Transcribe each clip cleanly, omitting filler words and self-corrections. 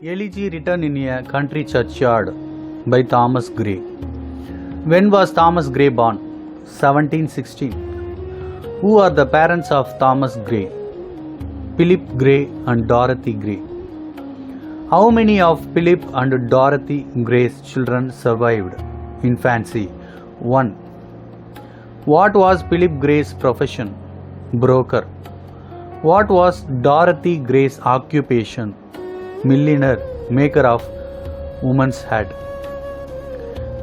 Elegy written in a country churchyard by Thomas Gray. When was Thomas Gray born? 1716. Who are the parents of Thomas Gray? Philip Gray and Dorothy Gray. How many of Philip and Dorothy Gray's children survived? Infancy. 1. What was Philip Gray's profession? Broker. What was Dorothy Gray's occupation? Milliner, maker of woman's hat.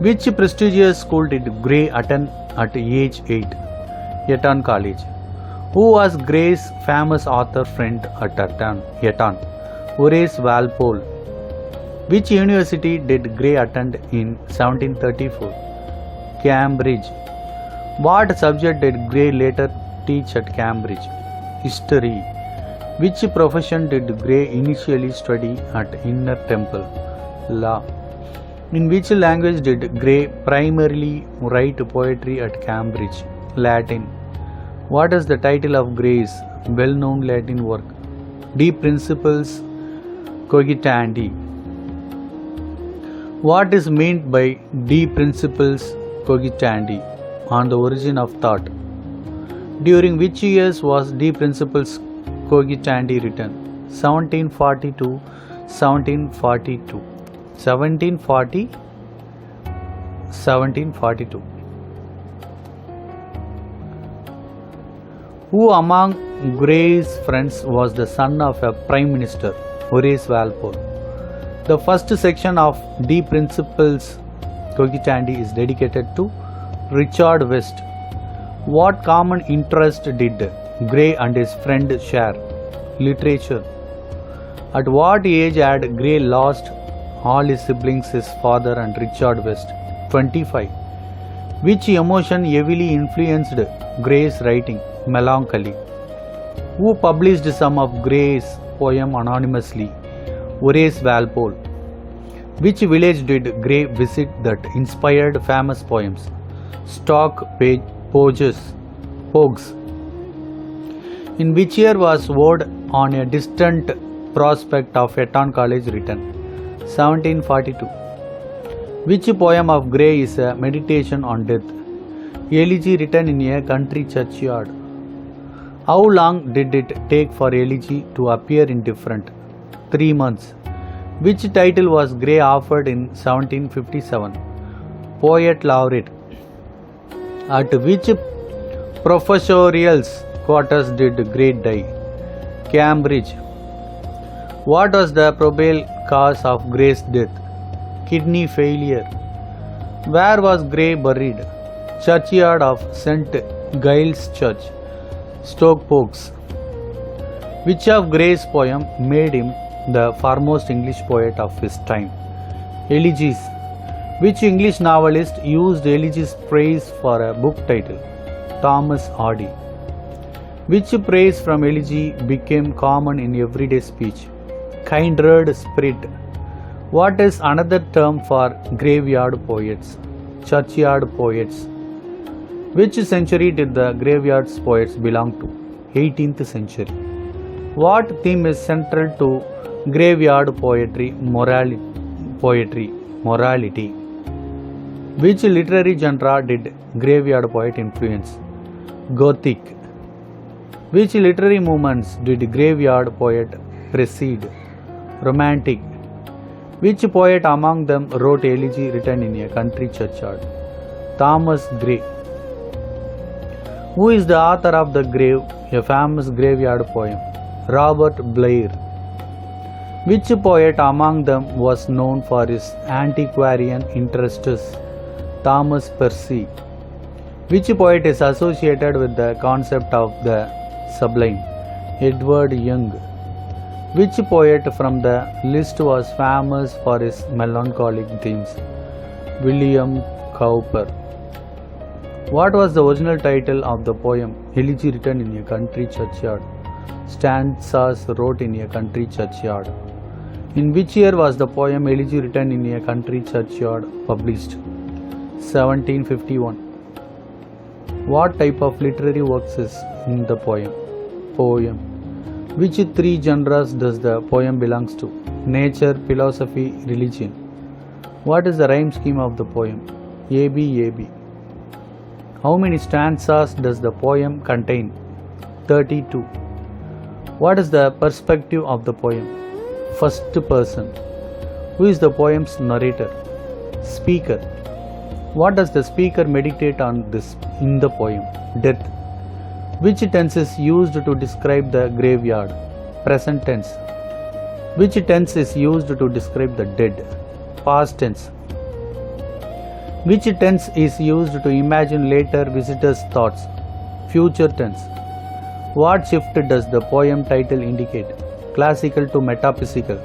Which prestigious school did Gray attend at age 8? Eton College. Who was Gray's famous author friend at Eton? Horace Walpole. Which university did Gray attend in 1734? Cambridge. What subject did Gray later teach at Cambridge? History. Which profession did Gray initially study at Inner Temple? Law. In which language did Gray primarily write poetry at Cambridge? Latin. What is the title of Gray's well-known Latin work? De Principis Cogitandi. What is meant by De Principis Cogitandi? On the origin of thought. During which years was De Principis Cogitandi written? 1742, 1742. 1742. Who among Gray's friends was the son of a prime minister? Horace Walpole. The first section of De Principis Cogitandi is dedicated to Richard West. What common interest did Gray and his friend share? Literature. At what age had Gray lost all his siblings, his father and Richard West? 25. Which emotion heavily influenced Gray's writing? Melancholy. Who published some of Gray's poem anonymously? Horace Walpole. Which village did Gray visit that inspired famous poems? Pogues. In which year was Word on a Distant Prospect of Eton College written? 1742. Which poem of Gray is a meditation on death? Elegy written in a country churchyard. How long did it take for Elegy to appear in different? 3 months. Which title was Gray offered in 1757? Poet Laureate. At which professorial quarters did Gray die? Cambridge. What was the probable cause of Gray's death? Kidney failure. Where was Gray buried? Churchyard of St. Giles Church, Stoke Poges. Which of Gray's poems made him the foremost English poet of his time? Elegies. Which English novelist used Elegy's praise for a book title? Thomas Hardy. Which praise from Elegy became common in everyday speech? Kindred spirit. What is another term for graveyard poets? Churchyard poets. Which century did the graveyard poets belong to? 18th century. What theme is central to graveyard poetry? Morality. Which literary genre did graveyard poet influence? Gothic. Which literary movements did graveyard poet precede? Romantic. Which poet among them wrote Elegy written in a country churchyard? Thomas Gray. Who is the author of The Grave, a famous graveyard poem? Robert Blair. Which poet among them was known for his antiquarian interests? Thomas Percy. Which poet is associated with the concept of the sublime? Edward Young. Which poet from the list was famous for his melancholic themes? William Cowper. What was the original title of the poem Elegy written in a country churchyard? Stanzas wrote in a country churchyard. In which year was the poem Elegy written in a country churchyard published? 1751. What type of literary works is in the poem? Which three genres does the poem belongs to? nature, philosophy, religion. What is the rhyme scheme of the poem? AB. How many stanzas does the poem contain? 32. What is the perspective of the poem? First person. Who is the poem's narrator? Speaker. What does the speaker meditate on in the poem? Death. Which tense is used to describe the graveyard? Present tense. Which tense is used to describe the dead? Past tense. Which tense is used to imagine later visitors' thoughts? Future tense. What shift does the poem title indicate? Classical to metaphysical.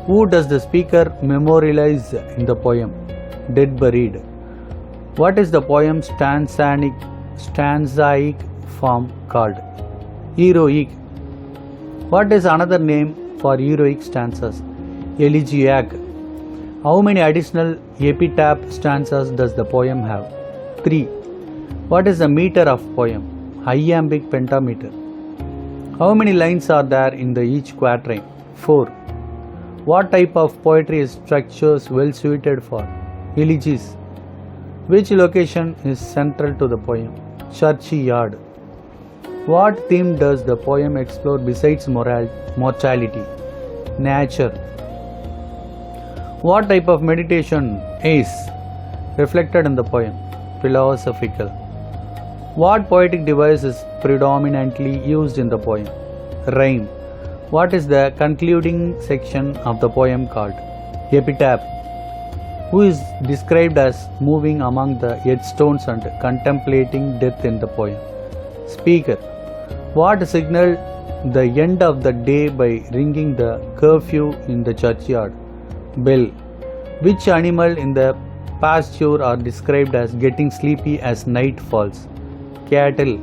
Who does the speaker memorialize in the poem? Dead buried. What is the poem's stanzaic form called? Heroic. What is another name for heroic stanzas? Elegiac. How many additional epitaph stanzas does the poem have? 3. What is the meter of poem? Iambic pentameter. How many lines are there in each quatrain? 4. What type of poetry is structures well suited for? Elegies. Which location is central to the poem? Churchyard. What theme does the poem explore besides mortality? Nature. What type of meditation is reflected in the poem? Philosophical. What poetic device is predominantly used in the poem? Rhyme. What is the concluding section of the poem called? Epitaph. Who is described as moving among the headstones and contemplating death in the poem? Speaker. What signaled the end of the day by ringing the curfew in the churchyard? Bell. Which animal in the pasture are described as getting sleepy as night falls? Cattle.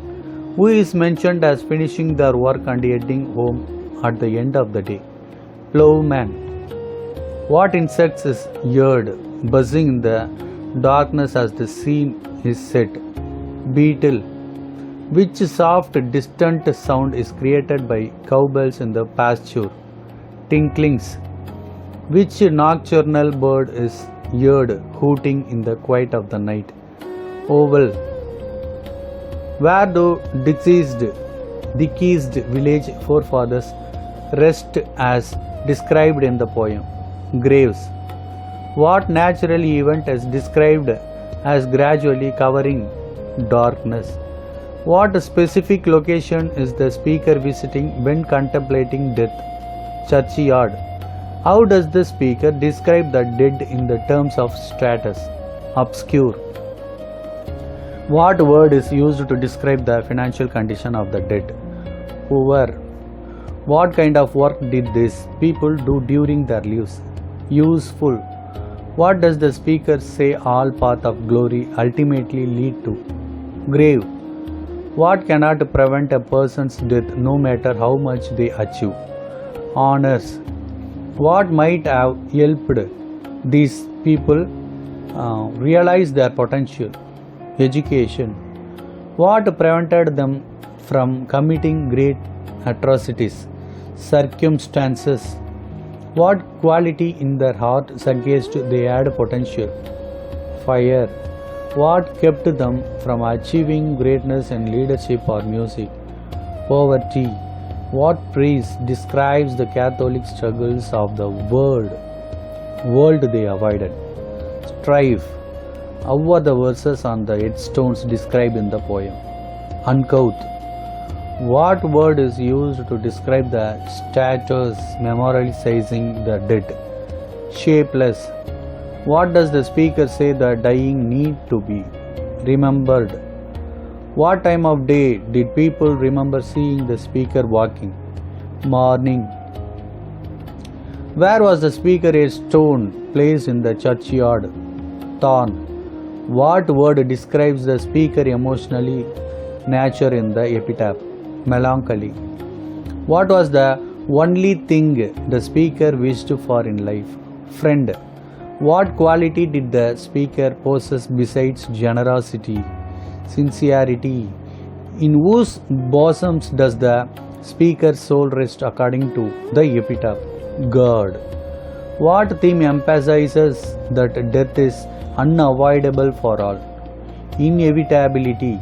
Who is mentioned as finishing their work and heading home at the end of the day? Plowman. What insects is heard buzzing in the darkness as the scene is set? Beetle. Which soft distant sound is created by cowbells in the pasture? Tinklings. Which nocturnal bird is heard hooting in the quiet of the night? Owl. Where do deceased village forefathers rest as described in the poem? Graves. What natural event is described as gradually covering darkness? What specific location is the speaker visiting when contemplating death? Churchyard. How does the speaker describe the dead in the terms of status? Obscure. What word is used to describe the financial condition of the dead? Poor. What kind of work did these people do during their lives? Useful. What does the speaker say all path of glory ultimately lead to? Grave. What cannot prevent a person's death no matter how much they achieve? Honors. What might have helped these people realize their potential? Education. What prevented them from committing great atrocities? Circumstances. What quality in their heart suggested they had potential? Fire. What kept them from achieving greatness in leadership or music? Poverty. What praise describes the Catholic struggles of the world they avoided? Strife. How are the verses on the headstones described in the poem? Uncouth. What word is used to describe the statues memorializing the dead? Shapeless. What does the speaker say the dying need to be remembered? What time of day did people remember seeing the speaker walking? Morning. Where was the speaker headstone placed in the churchyard? Thorn. What word describes the speaker emotionally nature in the epitaph? Melancholy. What was the only thing the speaker wished for in life? Friend. What quality did the speaker possess besides generosity, sincerity? In whose bosoms does the speaker's soul rest according to the epitaph? God. What theme emphasizes that death is unavoidable for all? Inevitability.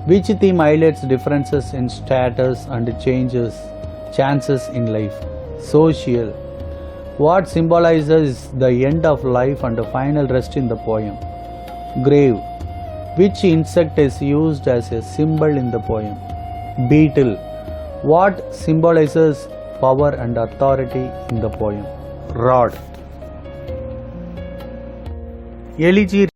Which theme highlights differences in status and chances in life? Social. What symbolizes the end of life and the final rest in the poem? Grave. Which insect is used as a symbol in the poem? Beetle. What symbolizes power and authority in the poem? Rod. Elegy